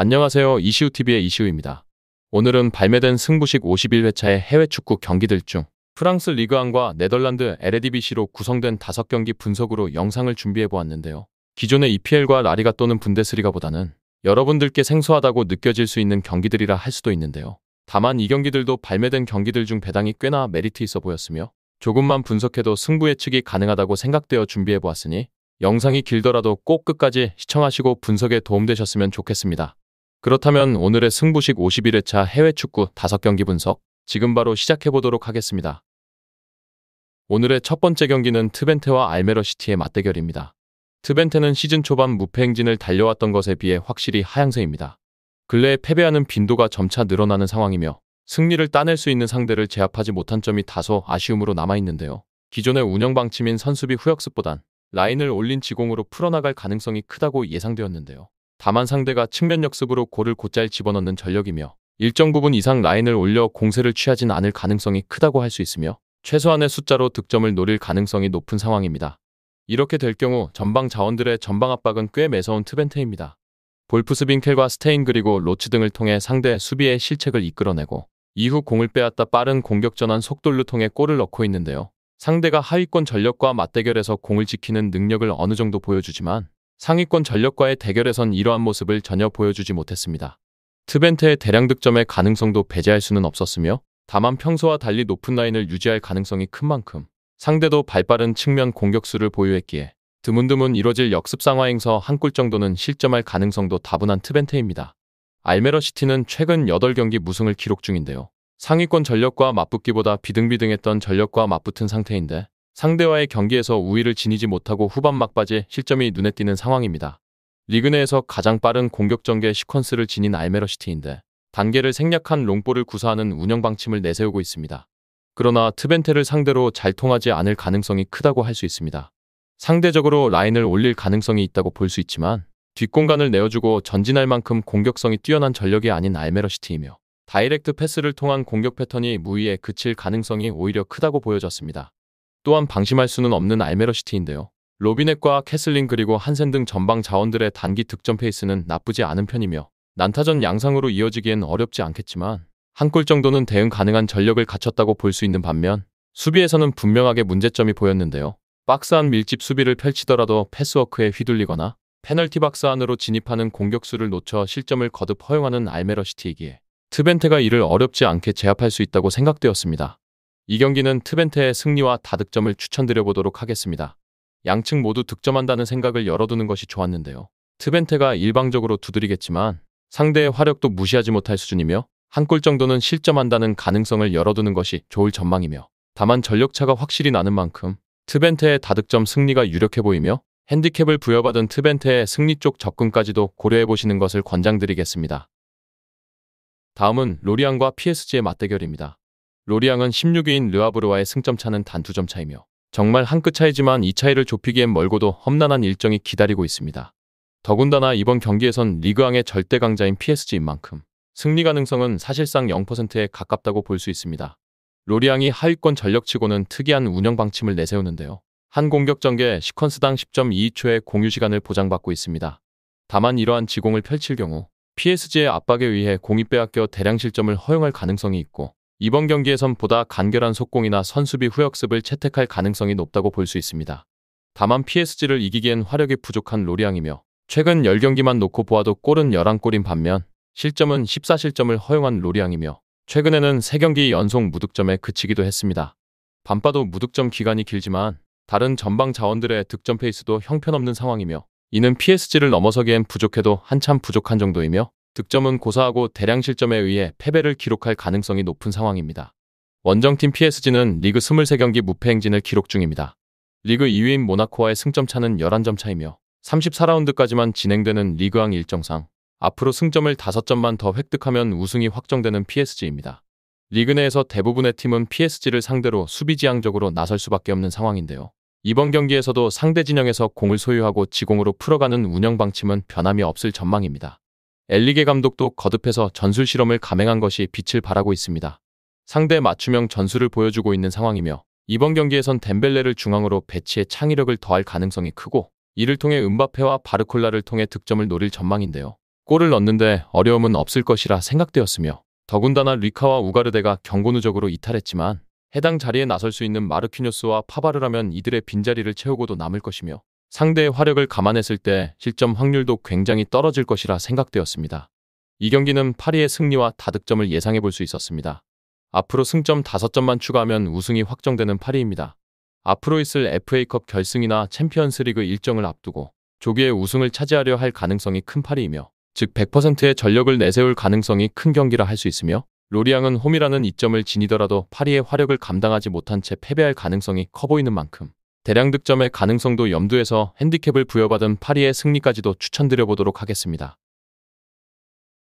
안녕하세요. 이시우TV의 이시우입니다. 오늘은 발매된 승부식 51회차의 해외 축구 경기들 중 프랑스 리그안과 네덜란드 에레디비시로 구성된 5경기 분석으로 영상을 준비해보았는데요. 기존의 EPL과 라리가 또는 분데스리가보다는 여러분들께 생소하다고 느껴질 수 있는 경기들이라 할 수도 있는데요. 다만 이 경기들도 발매된 경기들 중 배당이 꽤나 메리트 있어 보였으며 조금만 분석해도 승부 예측이 가능하다고 생각되어 준비해보았으니 영상이 길더라도 꼭 끝까지 시청하시고 분석에 도움되셨으면 좋겠습니다. 그렇다면 오늘의 승부식 51회차 해외 축구 5경기 분석 지금 바로 시작해보도록 하겠습니다. 오늘의 첫 번째 경기는 트벤테와 알메러시티의 맞대결입니다. 트벤테는 시즌 초반 무패 행진을 달려왔던 것에 비해 확실히 하향세입니다. 근래에 패배하는 빈도가 점차 늘어나는 상황이며 승리를 따낼 수 있는 상대를 제압하지 못한 점이 다소 아쉬움으로 남아있는데요. 기존의 운영 방침인 선수비 후역습보단 라인을 올린 지공으로 풀어나갈 가능성이 크다고 예상되었는데요. 다만 상대가 측면 역습으로 골을 곧잘 집어넣는 전력이며 일정 부분 이상 라인을 올려 공세를 취하진 않을 가능성이 크다고 할 수 있으며 최소한의 숫자로 득점을 노릴 가능성이 높은 상황입니다. 이렇게 될 경우 전방 자원들의 전방 압박은 꽤 매서운 트벤테입니다. 볼프스빈켈과 스테인 그리고 로츠 등을 통해 상대 수비의 실책을 이끌어내고 이후 공을 빼앗다 빠른 공격 전환 속돌로 통해 골을 넣고 있는데요. 상대가 하위권 전력과 맞대결에서 공을 지키는 능력을 어느 정도 보여주지만 상위권 전력과의 대결에선 이러한 모습을 전혀 보여주지 못했습니다. 트벤테의 대량 득점의 가능성도 배제할 수는 없었으며 다만 평소와 달리 높은 라인을 유지할 가능성이 큰 만큼 상대도 발빠른 측면 공격수를 보유했기에 드문드문 이뤄질 역습 상황에서 한 골 정도는 실점할 가능성도 다분한 트벤테입니다. 알메러시티는 최근 8경기 무승을 기록 중인데요. 상위권 전력과 맞붙기보다 비등비등했던 전력과 맞붙은 상태인데 상대와의 경기에서 우위를 지니지 못하고 후반 막바지 실점이 눈에 띄는 상황입니다. 리그 내에서 가장 빠른 공격 전개 시퀀스를 지닌 알메러시티인데 단계를 생략한 롱볼을 구사하는 운영 방침을 내세우고 있습니다. 그러나 트벤테를 상대로 잘 통하지 않을 가능성이 크다고 할 수 있습니다. 상대적으로 라인을 올릴 가능성이 있다고 볼 수 있지만 뒷공간을 내어주고 전진할 만큼 공격성이 뛰어난 전력이 아닌 알메러시티이며 다이렉트 패스를 통한 공격 패턴이 무위에 그칠 가능성이 오히려 크다고 보여졌습니다. 또한 방심할 수는 없는 알메러시티인데요. 로비넷과 캐슬린 그리고 한센 등 전방 자원들의 단기 득점 페이스는 나쁘지 않은 편이며 난타전 양상으로 이어지기엔 어렵지 않겠지만 한 골 정도는 대응 가능한 전력을 갖췄다고 볼 수 있는 반면 수비에서는 분명하게 문제점이 보였는데요. 박스 안 밀집 수비를 펼치더라도 패스워크에 휘둘리거나 페널티 박스 안으로 진입하는 공격수를 놓쳐 실점을 거듭 허용하는 알메러시티이기에 트벤테가 이를 어렵지 않게 제압할 수 있다고 생각되었습니다. 이 경기는 트벤테의 승리와 다득점을 추천드려보도록 하겠습니다. 양측 모두 득점한다는 생각을 열어두는 것이 좋았는데요. 트벤테가 일방적으로 두드리겠지만 상대의 화력도 무시하지 못할 수준이며 한 골 정도는 실점한다는 가능성을 열어두는 것이 좋을 전망이며 다만 전력차가 확실히 나는 만큼 트벤테의 다득점 승리가 유력해 보이며 핸디캡을 부여받은 트벤테의 승리 쪽 접근까지도 고려해보시는 것을 권장드리겠습니다. 다음은 로리앙과 PSG의 맞대결입니다. 로리앙은 16위인 르하브르와의 승점 차는 단 2점 차이며 정말 한 끗 차이지만 이 차이를 좁히기엔 멀고도 험난한 일정이 기다리고 있습니다. 더군다나 이번 경기에선 리그왕의 절대 강자인 PSG인 만큼 승리 가능성은 사실상 0%에 가깝다고 볼 수 있습니다. 로리앙이 하위권 전력치고는 특이한 운영 방침을 내세우는데요. 한 공격 전개 시퀀스당 10.22초의 공유 시간을 보장받고 있습니다. 다만 이러한 지공을 펼칠 경우 PSG의 압박에 의해 공이 빼앗겨 대량 실점을 허용할 가능성이 있고 이번 경기에선 보다 간결한 속공이나 선수비 후역습을 채택할 가능성이 높다고 볼 수 있습니다. 다만 PSG를 이기기엔 화력이 부족한 로리앙이며 최근 10경기만 놓고 보아도 골은 11골인 반면 실점은 14실점을 허용한 로리앙이며 최근에는 3경기 연속 무득점에 그치기도 했습니다. 반빠도 무득점 기간이 길지만 다른 전방 자원들의 득점 페이스도 형편없는 상황이며 이는 PSG를 넘어서기엔 부족해도 한참 부족한 정도이며 득점은 고사하고 대량 실점에 의해 패배를 기록할 가능성이 높은 상황입니다. 원정팀 PSG는 리그 23경기 무패 행진을 기록 중입니다. 리그 2위인 모나코와의 승점 차는 11점 차이며 34라운드까지만 진행되는 리그왕 일정상 앞으로 승점을 5점만 더 획득하면 우승이 확정되는 PSG입니다. 리그 내에서 대부분의 팀은 PSG를 상대로 수비지향적으로 나설 수밖에 없는 상황인데요. 이번 경기에서도 상대 진영에서 공을 소유하고 지공으로 풀어가는 운영 방침은 변함이 없을 전망입니다. 엘리게 감독도 거듭해서 전술 실험을 감행한 것이 빛을 발하고 있습니다. 상대 맞춤형 전술을 보여주고 있는 상황이며 이번 경기에선 덴벨레를 중앙으로 배치해 창의력을 더할 가능성이 크고 이를 통해 음바페와 바르콜라를 통해 득점을 노릴 전망인데요. 골을 넣는데 어려움은 없을 것이라 생각되었으며 더군다나 리카와 우가르데가 경고 누적으로 이탈했지만 해당 자리에 나설 수 있는 마르키뇨스와 파바르라면 이들의 빈자리를 채우고도 남을 것이며 상대의 화력을 감안했을 때 실점 확률도 굉장히 떨어질 것이라 생각되었습니다. 이 경기는 파리의 승리와 다득점을 예상해 볼 수 있었습니다. 앞으로 승점 5점만 추가하면 우승이 확정되는 파리입니다. 앞으로 있을 FA컵 결승이나 챔피언스리그 일정을 앞두고 조기에 우승을 차지하려 할 가능성이 큰 파리이며 즉 100%의 전력을 내세울 가능성이 큰 경기라 할 수 있으며 로리앙은 홈이라는 이점을 지니더라도 파리의 화력을 감당하지 못한 채 패배할 가능성이 커 보이는 만큼 대량 득점의 가능성도 염두에서 핸디캡을 부여받은 파리의 승리까지도 추천드려 보도록 하겠습니다.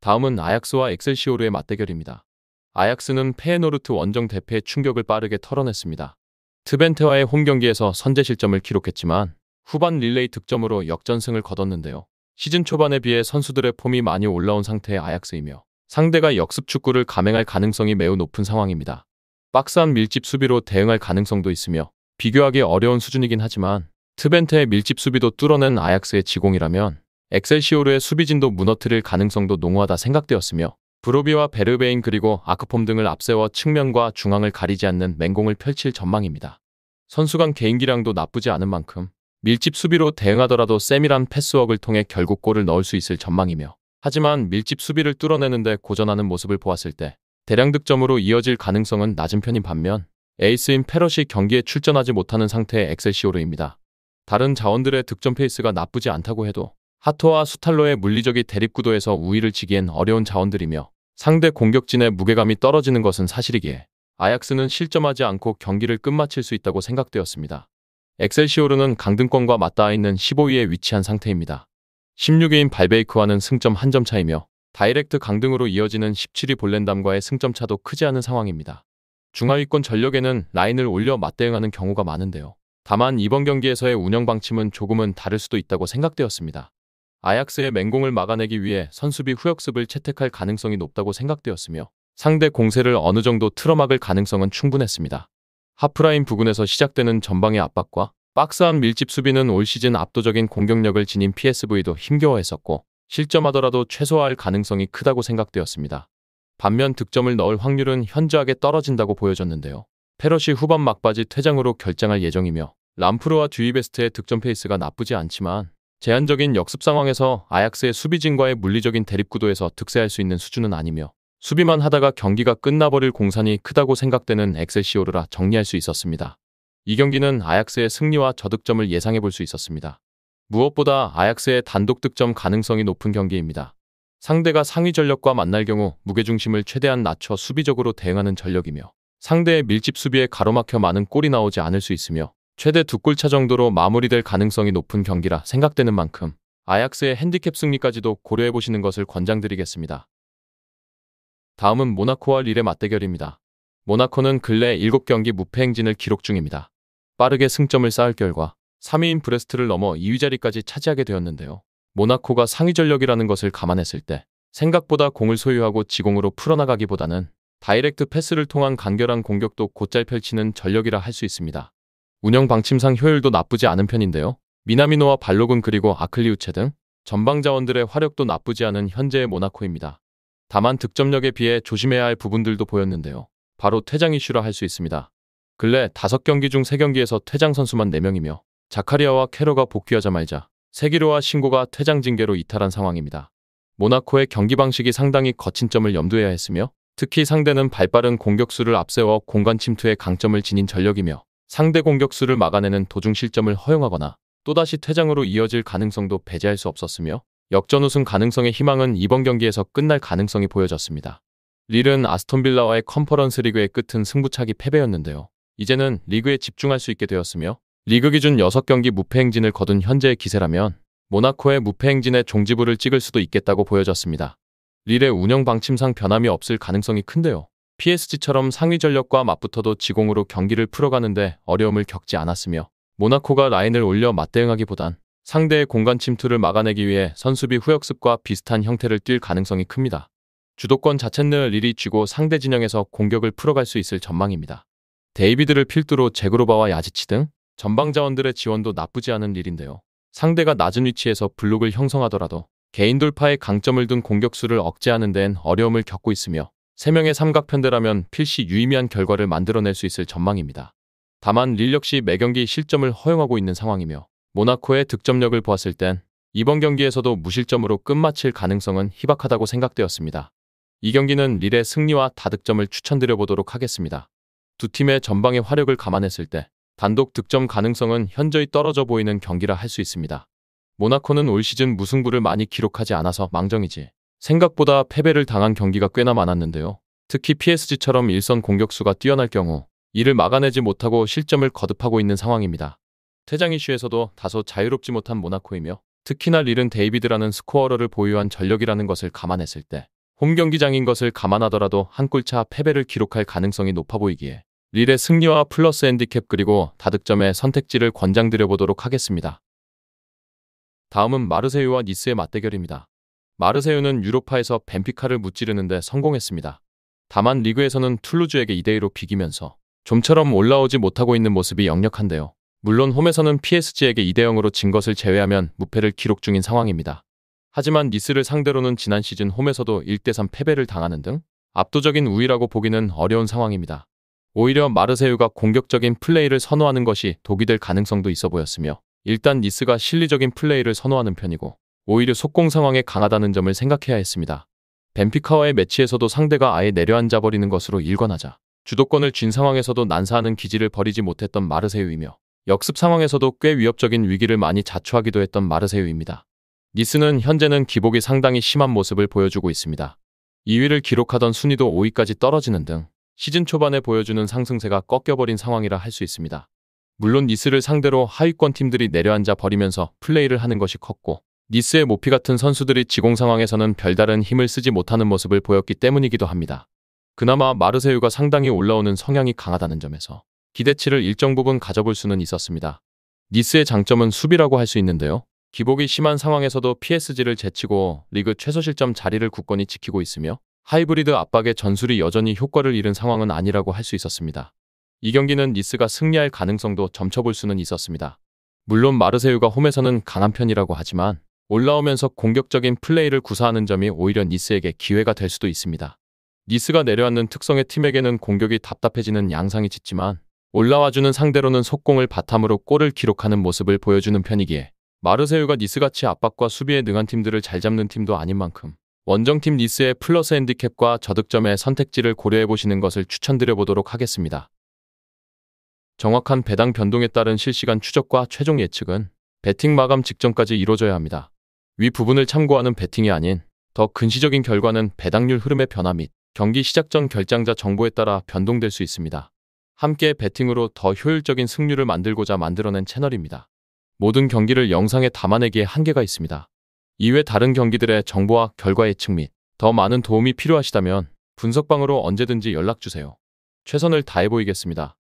다음은 아약스와 엑셀시오르의 맞대결입니다. 아약스는 페에노르트 원정 대패의 충격을 빠르게 털어냈습니다. 트벤테와의 홈경기에서 선제 실점을 기록했지만 후반 릴레이 득점으로 역전승을 거뒀는데요. 시즌 초반에 비해 선수들의 폼이 많이 올라온 상태의 아약스이며 상대가 역습 축구를 감행할 가능성이 매우 높은 상황입니다. 박스한 밀집 수비로 대응할 가능성도 있으며 비교하기 어려운 수준이긴 하지만 트벤테의 밀집 수비도 뚫어낸 아약스의 지공이라면 엑셀시오르의 수비진도 무너뜨릴 가능성도 농후하다 생각되었으며 브로비와 베르베인 그리고 아크폼 등을 앞세워 측면과 중앙을 가리지 않는 맹공을 펼칠 전망입니다. 선수 간 개인기량도 나쁘지 않은 만큼 밀집 수비로 대응하더라도 세밀한 패스워크를 통해 결국 골을 넣을 수 있을 전망이며 하지만 밀집 수비를 뚫어내는데 고전하는 모습을 보았을 때 대량 득점으로 이어질 가능성은 낮은 편인 반면 에이스인 페럿이 경기에 출전하지 못하는 상태의 엑셀시오르입니다. 다른 자원들의 득점 페이스가 나쁘지 않다고 해도 하토와 수탈로의 물리적인 대립구도에서 우위를 지기엔 어려운 자원들이며 상대 공격진의 무게감이 떨어지는 것은 사실이기에 아약스는 실점하지 않고 경기를 끝마칠 수 있다고 생각되었습니다. 엑셀시오르는 강등권과 맞닿아 있는 15위에 위치한 상태입니다. 16위인 발베이크와는 승점 1점 차이며 다이렉트 강등으로 이어지는 17위 볼렌담과의 승점 차도 크지 않은 상황입니다. 중하위권 전력에는 라인을 올려 맞대응하는 경우가 많은데요. 다만 이번 경기에서의 운영 방침은 조금은 다를 수도 있다고 생각되었습니다. 아약스의 맹공을 막아내기 위해 선수비 후역습을 채택할 가능성이 높다고 생각되었으며 상대 공세를 어느 정도 틀어막을 가능성은 충분했습니다. 하프라인 부근에서 시작되는 전방의 압박과 박스한 밀집 수비는 올 시즌 압도적인 공격력을 지닌 PSV도 힘겨워했었고 실점하더라도 최소화할 가능성이 크다고 생각되었습니다. 반면 득점을 넣을 확률은 현저하게 떨어진다고 보여졌는데요. 페럿이 후반 막바지 퇴장으로 결장할 예정이며 람프르와 듀이베스트의 득점 페이스가 나쁘지 않지만 제한적인 역습 상황에서 아약스의 수비진과의 물리적인 대립구도에서 득세할 수 있는 수준은 아니며 수비만 하다가 경기가 끝나버릴 공산이 크다고 생각되는 엑셀시오르라 정리할 수 있었습니다. 이 경기는 아약스의 승리와 저득점을 예상해 볼 수 있었습니다. 무엇보다 아약스의 단독 득점 가능성이 높은 경기입니다. 상대가 상위 전력과 만날 경우 무게중심을 최대한 낮춰 수비적으로 대응하는 전력이며 상대의 밀집 수비에 가로막혀 많은 골이 나오지 않을 수 있으며 최대 2골차 정도로 마무리될 가능성이 높은 경기라 생각되는 만큼 아약스의 핸디캡 승리까지도 고려해 보시는 것을 권장드리겠습니다. 다음은 모나코와 릴의 맞대결입니다. 모나코는 근래 7경기 무패 행진을 기록 중입니다. 빠르게 승점을 쌓을 결과 3위인 브레스트를 넘어 2위 자리까지 차지하게 되었는데요. 모나코가 상위 전력이라는 것을 감안했을 때 생각보다 공을 소유하고 지공으로 풀어나가기보다는 다이렉트 패스를 통한 간결한 공격도 곧잘 펼치는 전력이라 할 수 있습니다. 운영 방침상 효율도 나쁘지 않은 편인데요. 미나미노와 발로군 그리고 아클리우체 등 전방 자원들의 화력도 나쁘지 않은 현재의 모나코입니다. 다만 득점력에 비해 조심해야 할 부분들도 보였는데요. 바로 퇴장 이슈라 할 수 있습니다. 근래 5경기 중 3경기에서 퇴장 선수만 4명이며 자카리아와 캐로가 복귀하자마자 세기로와 신고가 퇴장 징계로 이탈한 상황입니다. 모나코의 경기 방식이 상당히 거친 점을 염두해야 했으며 특히 상대는 발빠른 공격수를 앞세워 공간 침투에 강점을 지닌 전력이며 상대 공격수를 막아내는 도중 실점을 허용하거나 또다시 퇴장으로 이어질 가능성도 배제할 수 없었으며 역전 우승 가능성의 희망은 이번 경기에서 끝날 가능성이 보여졌습니다. 릴은 아스톤빌라와의 컨퍼런스 리그의 끝은 승부차기 패배였는데요. 이제는 리그에 집중할 수 있게 되었으며 리그 기준 6경기 무패 행진을 거둔 현재의 기세라면 모나코의 무패 행진의 종지부를 찍을 수도 있겠다고 보여졌습니다. 릴의 운영 방침상 변함이 없을 가능성이 큰데요. PSG처럼 상위 전력과 맞붙어도 지공으로 경기를 풀어가는데 어려움을 겪지 않았으며 모나코가 라인을 올려 맞대응하기보단 상대의 공간 침투를 막아내기 위해 선수비 후역습과 비슷한 형태를 띌 가능성이 큽니다. 주도권 자체는 릴이 쥐고 상대 진영에서 공격을 풀어갈 수 있을 전망입니다. 데이비드를 필두로 제그로바와 야지치 등 전방 자원들의 지원도 나쁘지 않은 릴인데요. 상대가 낮은 위치에서 블록을 형성하더라도 개인 돌파에 강점을 둔 공격수를 억제하는 데엔 어려움을 겪고 있으며 3명의 삼각편대라면 필시 유의미한 결과를 만들어낼 수 있을 전망입니다. 다만 릴 역시 매경기 실점을 허용하고 있는 상황이며 모나코의 득점력을 보았을 땐 이번 경기에서도 무실점으로 끝마칠 가능성은 희박하다고 생각되었습니다. 이 경기는 릴의 승리와 다득점을 추천드려보도록 하겠습니다. 두 팀의 전방의 화력을 감안했을 때 단독 득점 가능성은 현저히 떨어져 보이는 경기라 할 수 있습니다. 모나코는 올 시즌 무승부를 많이 기록하지 않아서 망정이지 생각보다 패배를 당한 경기가 꽤나 많았는데요. 특히 PSG처럼 일선 공격수가 뛰어날 경우 이를 막아내지 못하고 실점을 거듭하고 있는 상황입니다. 퇴장 이슈에서도 다소 자유롭지 못한 모나코이며 특히나 릴은 데이비드라는 스코어러를 보유한 전력이라는 것을 감안했을 때 홈경기장인 것을 감안하더라도 한 골차 패배를 기록할 가능성이 높아 보이기에 릴의 승리와 플러스 핸디캡 그리고 다득점의 선택지를 권장드려보도록 하겠습니다. 다음은 마르세유와 니스의 맞대결입니다. 마르세유는 유로파에서 벤피카를 무찌르는데 성공했습니다. 다만 리그에서는 툴루즈에게 2대2로 비기면서 좀처럼 올라오지 못하고 있는 모습이 역력한데요. 물론 홈에서는 PSG에게 2대0으로 진 것을 제외하면 무패를 기록 중인 상황입니다. 하지만 니스를 상대로는 지난 시즌 홈에서도 1대3 패배를 당하는 등 압도적인 우위라고 보기는 어려운 상황입니다. 오히려 마르세유가 공격적인 플레이를 선호하는 것이 독이 될 가능성도 있어 보였으며 일단 니스가 실리적인 플레이를 선호하는 편이고 오히려 속공 상황에 강하다는 점을 생각해야 했습니다. 벤피카와의 매치에서도 상대가 아예 내려앉아버리는 것으로 일관하자 주도권을 쥔 상황에서도 난사하는 기질을 버리지 못했던 마르세유이며 역습 상황에서도 꽤 위협적인 위기를 많이 자초하기도 했던 마르세유입니다. 니스는 현재는 기복이 상당히 심한 모습을 보여주고 있습니다. 2위를 기록하던 순위도 5위까지 떨어지는 등 시즌 초반에 보여주는 상승세가 꺾여버린 상황이라 할 수 있습니다. 물론 니스를 상대로 하위권 팀들이 내려앉아 버리면서 플레이를 하는 것이 컸고 니스의 모피 같은 선수들이 지공 상황에서는 별다른 힘을 쓰지 못하는 모습을 보였기 때문이기도 합니다. 그나마 마르세유가 상당히 올라오는 성향이 강하다는 점에서 기대치를 일정 부분 가져볼 수는 있었습니다. 니스의 장점은 수비라고 할 수 있는데요. 기복이 심한 상황에서도 PSG를 제치고 리그 최소 실점 자리를 굳건히 지키고 있으며 하이브리드 압박의 전술이 여전히 효과를 잃은 상황은 아니라고 할 수 있었습니다. 이 경기는 니스가 승리할 가능성도 점쳐볼 수는 있었습니다. 물론 마르세유가 홈에서는 강한 편이라고 하지만 올라오면서 공격적인 플레이를 구사하는 점이 오히려 니스에게 기회가 될 수도 있습니다. 니스가 내려앉는 특성의 팀에게는 공격이 답답해지는 양상이 짙지만 올라와주는 상대로는 속공을 바탕으로 골을 기록하는 모습을 보여주는 편이기에 마르세유가 니스같이 압박과 수비에 능한 팀들을 잘 잡는 팀도 아닌 만큼 원정팀 니스의 플러스 핸디캡과 저득점의 선택지를 고려해보시는 것을 추천드려보도록 하겠습니다. 정확한 배당 변동에 따른 실시간 추적과 최종 예측은 배팅 마감 직전까지 이루어져야 합니다. 위 부분을 참고하는 배팅이 아닌 더 근시적인 결과는 배당률 흐름의 변화 및 경기 시작 전 결장자 정보에 따라 변동될 수 있습니다. 함께 배팅으로 더 효율적인 승률을 만들고자 만들어낸 채널입니다. 모든 경기를 영상에 담아내기에 한계가 있습니다. 이외 다른 경기들의 정보와 결과 예측 및 더 많은 도움이 필요하시다면 분석방으로 언제든지 연락주세요. 최선을 다해 보이겠습니다.